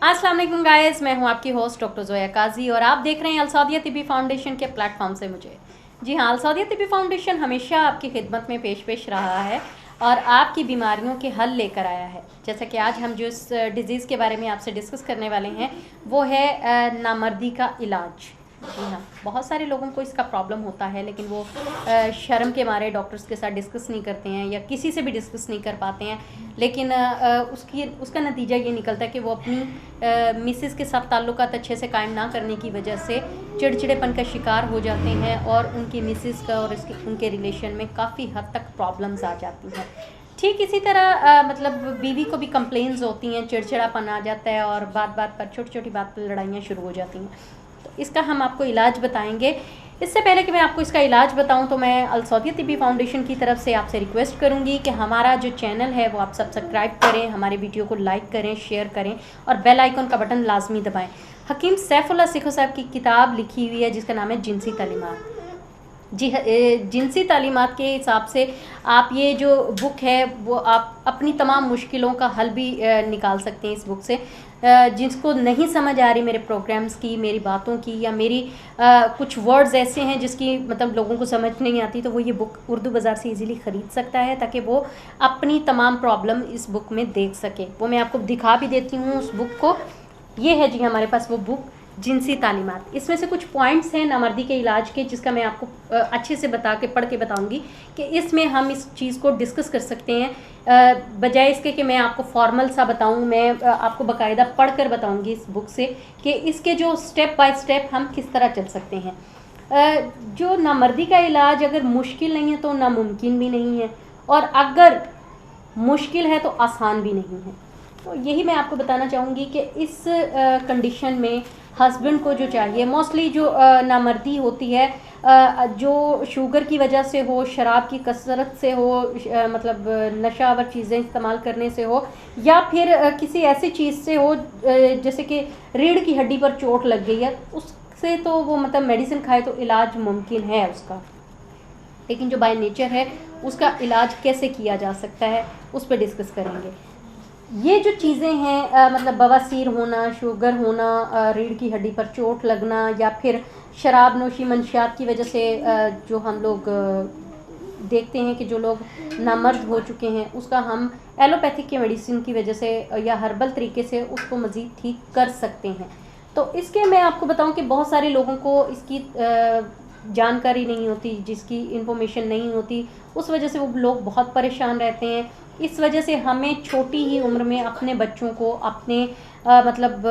अस्सलाम वालेकुम गाइस, मैं हूं आपकी होस्ट डॉक्टर जोया काजी और आप देख रहे हैं अलसौदिया तिब्बी फाउंडेशन के प्लेटफॉर्म से मुझे। जी हाँ, अलसौदिया तिब्बी फाउंडेशन हमेशा आपकी खिदमत में पेश रहा है और आपकी बीमारियों के हल लेकर आया है। जैसा कि आज हम जो इस डिज़ीज़ के बारे में आपसे डिस्कस करने वाले हैं वो है नामर्दी का इलाज। जी हाँ, बहुत सारे लोगों को इसका प्रॉब्लम होता है, लेकिन वो शर्म के मारे डॉक्टर्स के साथ डिस्कस नहीं करते हैं या किसी से भी डिस्कस नहीं कर पाते हैं। लेकिन उसका नतीजा ये निकलता है कि वो अपनी मिसेस के साथ ताल्लुकात अच्छे से कायम ना करने की वजह से चिड़चिड़ेपन का शिकार हो जाते हैं और उनकी मिसेस का और उनके रिलेशन में काफ़ी हद तक प्रॉब्लम्स आ जाती हैं। ठीक इसी तरह मतलब बीवी को भी कंप्लेंट्स होती हैं, चिड़चिड़ापन आ जाता है और बात बात पर छोटी छोटी बात पर लड़ाइयाँ शुरू हो जाती हैं। तो इसका हम आपको इलाज बताएंगे। इससे पहले कि मैं आपको इसका इलाज बताऊं तो मैं अलसौदिया तिब्बी फाउंडेशन की तरफ से आपसे रिक्वेस्ट करूंगी कि हमारा जो चैनल है वो आप सब्सक्राइब करें, हमारे वीडियो को लाइक करें, शेयर करें और बेल आइकन का बटन लाजमी दबाएं। हकीम सैफुल्लाह सिखो साहब की किताब लिखी हुई है जिसका नाम है जिनसी तालीमात। जी, जिनसी तालीमात के हिसाब से आप ये जो बुक है वो आप अपनी तमाम मुश्किलों का हल भी निकाल सकते हैं इस बुक से। जिसको नहीं समझ आ रही मेरे प्रोग्राम्स की, मेरी बातों की या मेरी कुछ वर्ड्स ऐसे हैं जिसकी मतलब लोगों को समझ नहीं आती, तो वो ये बुक उर्दू बाज़ार से इजीली ख़रीद सकता है ताकि वो अपनी तमाम प्रॉब्लम इस बुक में देख सके। वो मैं आपको दिखा भी देती हूँ उस बुक को। ये है जी हमारे पास वो बुक जिनसी तालीमात। इसमें से कुछ पॉइंट्स हैं नामर्दी के इलाज के जिसका मैं आपको अच्छे से पढ़ के बताऊंगी कि इसमें हम इस चीज़ को डिस्कस कर सकते हैं। बजाय इसके कि मैं आपको फॉर्मल सा बताऊं, मैं आपको बाकायदा पढ़ कर बताऊंगी इस बुक से कि इसके जो स्टेप बाय स्टेप हम किस तरह चल सकते हैं। जो नामर्दी का इलाज अगर मुश्किल नहीं है तो नामुमकिन भी नहीं है, और अगर मुश्किल है तो आसान भी नहीं है। तो यही मैं आपको बताना चाहूँगी कि इस कंडीशन में हस्बैंड को जो चाहिए, मोस्टली जो नामर्दी होती है जो शुगर की वजह से हो, शराब की कसरत से हो, मतलब नशावर चीज़ें इस्तेमाल करने से हो, या फिर किसी ऐसी चीज़ से हो जैसे कि रीढ़ की हड्डी पर चोट लग गई है, उससे तो वो मतलब मेडिसिन खाए तो इलाज मुमकिन है उसका। लेकिन जो बाय नेचर है उसका इलाज कैसे किया जा सकता है उस पर डिस्कस करेंगे। ये जो चीज़ें हैं मतलब बवासीर होना, शुगर होना, रीढ़ की हड्डी पर चोट लगना, या फिर शराब नोशी मंशियात की वजह से जो हम लोग देखते हैं कि जो लोग नामर्द हो चुके हैं उसका हम एलोपैथिक के मेडिसिन की वजह से या हर्बल तरीके से उसको मज़ीद ठीक कर सकते हैं। तो इसके मैं आपको बताऊं कि बहुत सारे लोगों को इसकी जानकारी नहीं होती, जिसकी इन्फॉर्मेशन नहीं होती, उस वजह से वो लोग बहुत परेशान रहते हैं। इस वजह से हमें छोटी ही उम्र में अपने बच्चों को, अपने मतलब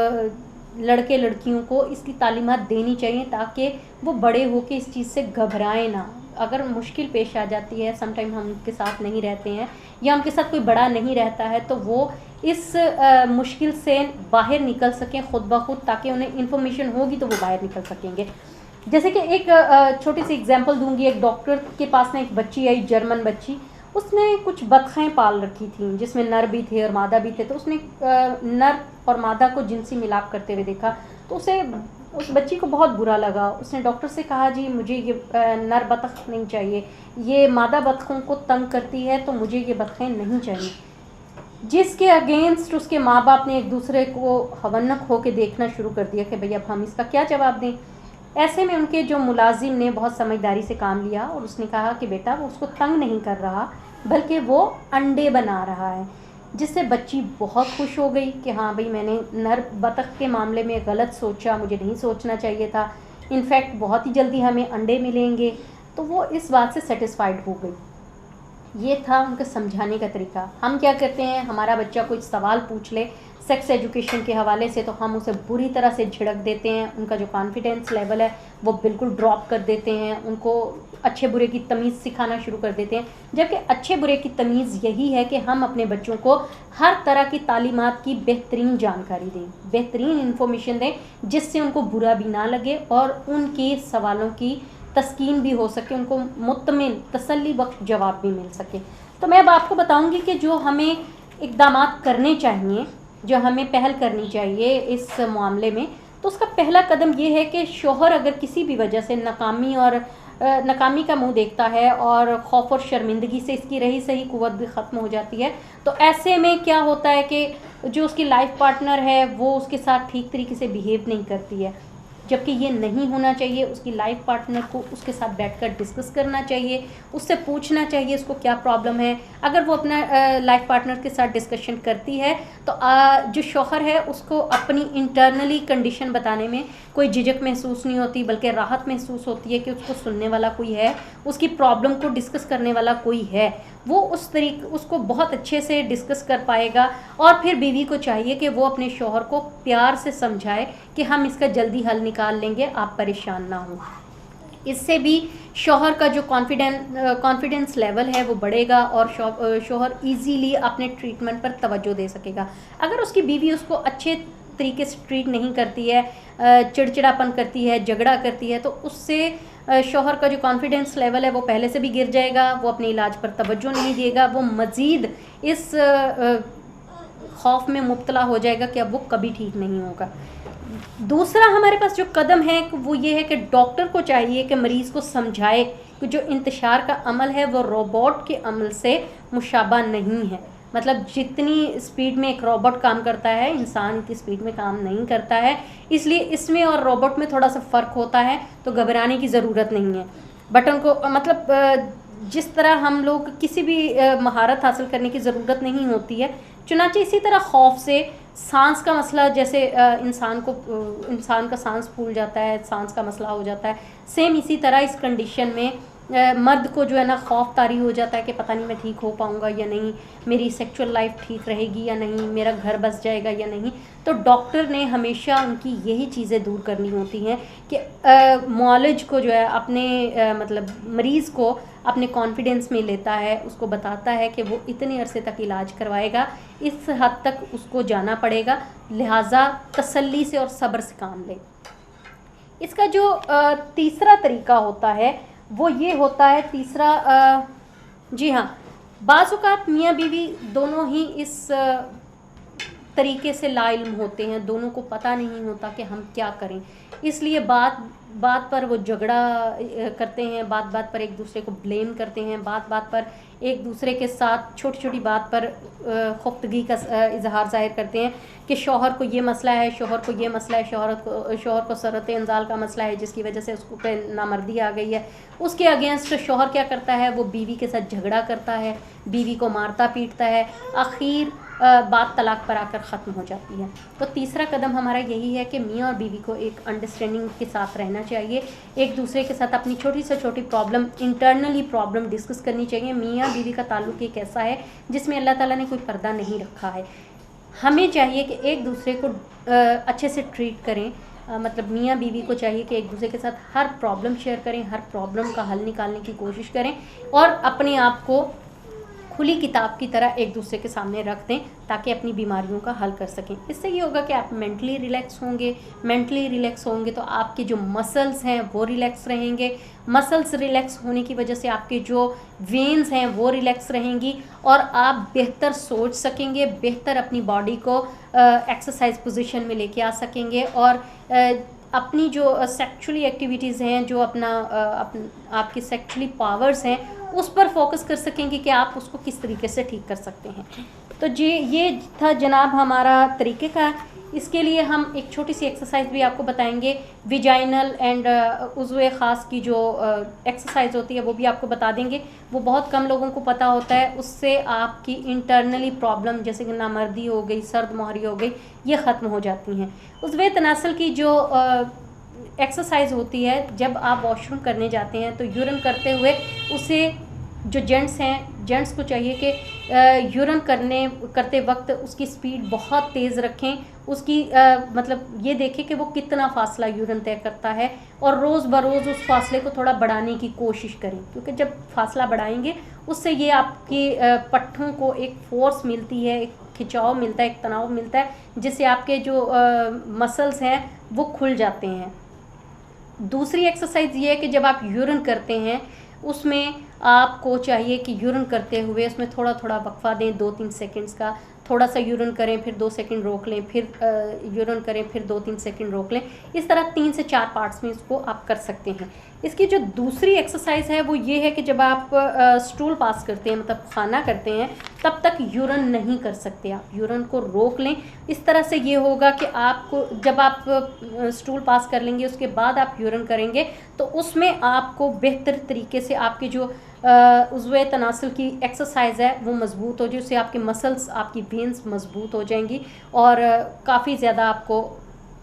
लड़के लड़कियों को इसकी तालीमात देनी चाहिए ताकि वो बड़े होकर इस चीज़ से घबराएं ना। अगर मुश्किल पेश आ जाती है, समटाइम हम उनके साथ नहीं रहते हैं या उनके साथ कोई बड़ा नहीं रहता है, तो वो इस मुश्किल से बाहर निकल सकें खुद ब खुद, ताकि उन्हें इन्फॉर्मेशन होगी तो वो बाहर निकल सकेंगे। जैसे कि एक छोटी सी एग्जांपल दूंगी। एक डॉक्टर के पास ना एक बच्ची आई, जर्मन बच्ची। उसने कुछ बतखें पाल रखी थी जिसमें नर भी थे और मादा भी थे। तो उसने नर और मादा को जिनसी मिलाप करते हुए देखा, तो उसे उस बच्ची को बहुत बुरा लगा। उसने डॉक्टर से कहा, जी मुझे ये नर बतख नहीं चाहिए, ये मादा बतखों को तंग करती है, तो मुझे ये बतखें नहीं चाहिए। जिसके अगेंस्ट उसके माँ बाप ने एक दूसरे को हवन्नक होकर देखना शुरू कर दिया कि भाई अब हम इसका क्या जवाब दें। ऐसे में उनके जो मुलाजिम ने बहुत समझदारी से काम लिया और उसने कहा कि बेटा वो उसको तंग नहीं कर रहा बल्कि वो अंडे बना रहा है। जिससे बच्ची बहुत खुश हो गई कि हाँ भाई, मैंने नर बतख के मामले में गलत सोचा, मुझे नहीं सोचना चाहिए था, इनफैक्ट बहुत ही जल्दी हमें अंडे मिलेंगे। तो वो इस बात से सेटिस्फाइड हो गई। ये था उनका समझाने का तरीका। हम क्या करते हैं, हमारा बच्चा कोई सवाल पूछ ले सेक्स एजुकेशन के हवाले से तो हम उसे बुरी तरह से झिड़क देते हैं, उनका जो कॉन्फिडेंस लेवल है वो बिल्कुल ड्रॉप कर देते हैं, उनको अच्छे बुरे की तमीज़ सिखाना शुरू कर देते हैं। जबकि अच्छे बुरे की तमीज़ यही है कि हम अपने बच्चों को हर तरह की तालीमात की बेहतरीन जानकारी दें, बेहतरीन इन्फॉर्मेशन दें, जिससे उनको बुरा भी ना लगे और उनके सवालों की तस्कीन भी हो सके, उनको मुत्तमिन तसल्ली बख्श जवाब भी मिल सके। तो मैं अब आपको बताऊंगी कि जो हमें इक़दाम करने चाहिए, जो हमें पहल करनी चाहिए इस मामले में। तो उसका पहला कदम ये है कि शौहर अगर किसी भी वजह से नाकामी और नाकामी का मुंह देखता है और खौफ और शर्मिंदगी से इसकी रही सही कुव्वत भी ख़त्म हो जाती है। तो ऐसे में क्या होता है कि जो उसकी लाइफ पार्टनर है वो उसके साथ ठीक तरीके से बिहेव नहीं करती है, जबकि ये नहीं होना चाहिए। उसकी लाइफ पार्टनर को उसके साथ बैठकर डिस्कस करना चाहिए, उससे पूछना चाहिए उसको क्या प्रॉब्लम है। अगर वो अपना लाइफ पार्टनर के साथ डिस्कशन करती है तो जो शौहर है उसको अपनी इंटरनली कंडीशन बताने में कोई झिझक महसूस नहीं होती, बल्कि राहत महसूस होती है कि उसको सुनने वाला कोई है, उसकी प्रॉब्लम को डिस्कस करने वाला कोई है। वो उसको बहुत अच्छे से डिस्कस कर पाएगा। और फिर बीवी को चाहिए कि वो अपने शौहर को प्यार से समझाए कि हम इसका जल्दी हल निकाल लेंगे, आप परेशान ना हो। इससे भी शौहर का जो कॉन्फिडेंस लेवल है वो बढ़ेगा और शौहर इजीली अपने ट्रीटमेंट पर तवज्जो दे सकेगा। अगर उसकी बीवी उसको अच्छे तरीके से ट्रीट नहीं करती है, चिड़चिड़ापन करती है, झगड़ा करती है, तो उससे शौहर का जो कॉन्फिडेंस लेवल है वो पहले से भी गिर जाएगा, वो अपने इलाज पर तवज्जो नहीं देगा, वो मज़ीद इस खौफ में मुब्तला हो जाएगा कि अब वो कभी ठीक नहीं होगा। दूसरा हमारे पास जो कदम है वो ये है कि डॉक्टर को चाहिए कि मरीज़ को समझाए कि जो इंतशार का अमल है वो रोबोट के अमल से मुशाबा नहीं है। मतलब जितनी स्पीड में एक रोबोट काम करता है, इंसान की स्पीड में काम नहीं करता है, इसलिए इसमें और रोबोट में थोड़ा सा फ़र्क होता है, तो घबराने की ज़रूरत नहीं है। बटन को मतलब जिस तरह हम लोग किसी भी महारत हासिल करने की ज़रूरत नहीं होती है, चुनांचे इसी तरह खौफ से सांस का मसला, जैसे इंसान का सांस फूल जाता है, सांस का मसला हो जाता है, सेम इसी तरह इस कंडीशन में मर्द को जो है ना खौफ तारी हो जाता है कि पता नहीं मैं ठीक हो पाऊँगा या नहीं, मेरी सेक्सुअल लाइफ ठीक रहेगी या नहीं, मेरा घर बस जाएगा या नहीं। तो डॉक्टर ने हमेशा उनकी यही चीज़ें दूर करनी होती हैं कि मौलज को जो है अपने मतलब मरीज़ को अपने कॉन्फिडेंस में लेता है, उसको बताता है कि वो इतने अरसे तक इलाज करवाएगा, इस हद तक उसको जाना पड़ेगा, लिहाजा तसल्ली से और सब्र से काम ले। इसका जो तीसरा तरीका होता है वो ये होता है, तीसरा जी हाँ, बाज़ औक़ात मियाँ बीवी दोनों ही इस तरीके से लाइल्म होते हैं, दोनों को पता नहीं होता कि हम क्या करें, इसलिए बात बात पर वो झगड़ा करते हैं, बात बात पर एक दूसरे को ब्लेम करते हैं, बात बात पर एक दूसरे के साथ छोटी छोटी बात पर खुफ्तगी का इजहार ज़ाहिर करते हैं कि शौहर को ये मसला है, शौहर को ये मसला है, शौहर को सरत इंजाल का मसला है जिसकी वजह से उसको पे नामर्दी आ गई है। उसके अगेंस्ट शौहर क्या करता है, वो बीवी के साथ झगड़ा करता है, बीवी को मारता पीटता है, आखिर बात तलाक पर आकर ख़त्म हो जाती है। तो तीसरा कदम हमारा यही है कि मियाँ और बीवी को एक अंडरस्टैंडिंग के साथ रहना चाहिए, एक दूसरे के साथ अपनी छोटी से छोटी प्रॉब्लम, इंटरनली प्रॉब्लम डिस्कस करनी चाहिए। मियाँ बीवी का ताल्लुक़ एक ऐसा है जिसमें अल्लाह ताला ने कोई पर्दा नहीं रखा है। हमें चाहिए कि एक दूसरे को अच्छे से ट्रीट करें, मतलब मियाँ बीवी को चाहिए कि एक दूसरे के साथ हर प्रॉब्लम शेयर करें, हर प्रॉब्लम का हल निकालने की कोशिश करें और अपने आप को खुली किताब की तरह एक दूसरे के सामने रख दें ताकि अपनी बीमारियों का हल कर सकें। इससे ये होगा कि आप मेंटली रिलैक्स होंगे तो आपके जो मसल्स हैं वो रिलैक्स रहेंगे, मसल्स रिलैक्स होने की वजह से आपके जो वेन्स हैं वो रिलैक्स रहेंगी और आप बेहतर सोच सकेंगे, बेहतर अपनी बॉडी को एक्सरसाइज पोजीशन में लेके आ सकेंगे और अपनी जो सेक्सुअली एक्टिविटीज़ हैं, जो आपकी सेक्सुअली पावर्स हैं उस पर फोकस कर सकेंगे कि आप उसको किस तरीके से ठीक कर सकते हैं। तो जी ये था जनाब हमारा तरीके का। इसके लिए हम एक छोटी सी एक्सरसाइज भी आपको बताएंगे, विजाइनल एंड उज़्वे ख़ास की जो एक्सरसाइज होती है वो भी आपको बता देंगे। वो बहुत कम लोगों को पता होता है, उससे आपकी इंटरनली प्रॉब्लम जैसे कि नामर्दी हो गई, सर्द मोहरी हो गई, ये ख़त्म हो जाती हैं। उज़्वे तनासल की जो एक्सरसाइज होती है, जब आप वॉशरूम करने जाते हैं तो यूरिन करते हुए उसे जो जेंट्स को चाहिए कि यूरिन करते वक्त उसकी स्पीड बहुत तेज़ रखें, उसकी मतलब ये देखें कि वो कितना फ़ासला यूरिन तय करता है और रोज़ बरोज़ उस फासले को थोड़ा बढ़ाने की कोशिश करें, क्योंकि जब फासला बढ़ाएंगे उससे ये आपके पट्ठों को एक फोर्स मिलती है, एक खिंचाव मिलता है, एक तनाव मिलता है, जिससे आपके जो मसल्स हैं वो खुल जाते हैं। दूसरी एक्सरसाइज ये है कि जब आप यूरिन करते हैं उसमें आपको चाहिए कि यूरिन करते हुए उसमें थोड़ा थोड़ा वक्फा दें, 2-3 सेकंड्स का, थोड़ा सा यूरिन करें, फिर 2 सेकंड रोक लें, फिर यूरिन करें, फिर 2-3 सेकंड रोक लें। इस तरह 3 से 4 पार्ट्स में इसको आप कर सकते हैं। इसकी जो दूसरी एक्सरसाइज है वो ये है कि जब आप स्टूल पास करते हैं, मतलब खाना करते हैं, तब तक यूरिन नहीं कर सकते। आप यूरिन को रोक लें। इस तरह से ये होगा कि आपको जब आप स्टूल पास कर लेंगे उसके बाद आप यूरिन करेंगे तो उसमें आपको बेहतर तरीके से आपकी जो उज़्वे तनासुल की एक्सरसाइज है वो मज़बूत हो जाए, उससे आपके मसल्स, आपकी वेन्स मज़बूत हो जाएंगी और काफ़ी ज़्यादा आपको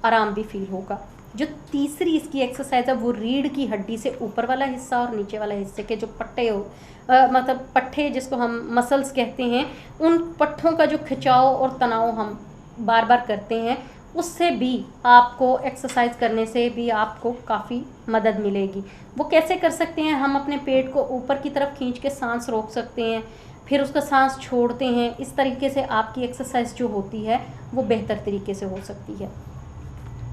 आराम भी फील होगा। जो तीसरी इसकी एक्सरसाइज है वो रीढ़ की हड्डी से ऊपर वाला हिस्सा और नीचे वाला हिस्से के जो पट्टे मतलब पट्टे जिसको हम मसल्स कहते हैं, उन पट्टों का जो खिंचाव और तनाव हम बार बार करते हैं, उससे भी आपको एक्सरसाइज करने से भी आपको काफ़ी मदद मिलेगी। वो कैसे कर सकते हैं? हम अपने पेट को ऊपर की तरफ खींच के सांस रोक सकते हैं, फिर उसका सांस छोड़ते हैं। इस तरीके से आपकी एक्सरसाइज जो होती है वो बेहतर तरीके से हो सकती है।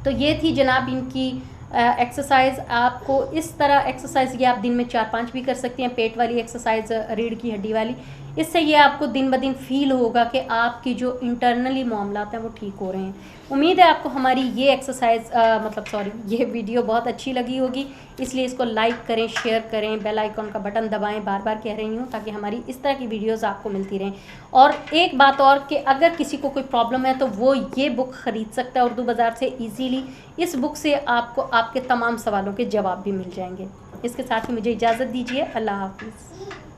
तो ये थी जनाब इनकी एक्सरसाइज। आपको इस तरह एक्सरसाइज ये आप दिन में 4-5 भी कर सकते हैं। पेट वाली एक्सरसाइज, रीढ़ की हड्डी वाली, इससे ये आपको दिन ब दिन फील होगा कि आपकी जो इंटरनली मामलात हैं वो ठीक हो रहे हैं। उम्मीद है आपको हमारी ये एक्सरसाइज ये वीडियो बहुत अच्छी लगी होगी, इसलिए इसको लाइक करें, शेयर करें, बेल आइकॉन का बटन दबाएं, बार बार कह रही हूँ, ताकि हमारी इस तरह की वीडियोज़ आपको मिलती रहें। और एक बात और कि अगर किसी को कोई प्रॉब्लम है तो वो ये बुक ख़रीद सकता है उर्दू बाज़ार से ईजीली। इस बुक से आपको आपके तमाम सवालों के जवाब भी मिल जाएंगे। इसके साथ ही मुझे इजाज़त दीजिए। अल्लाह हाफिज़।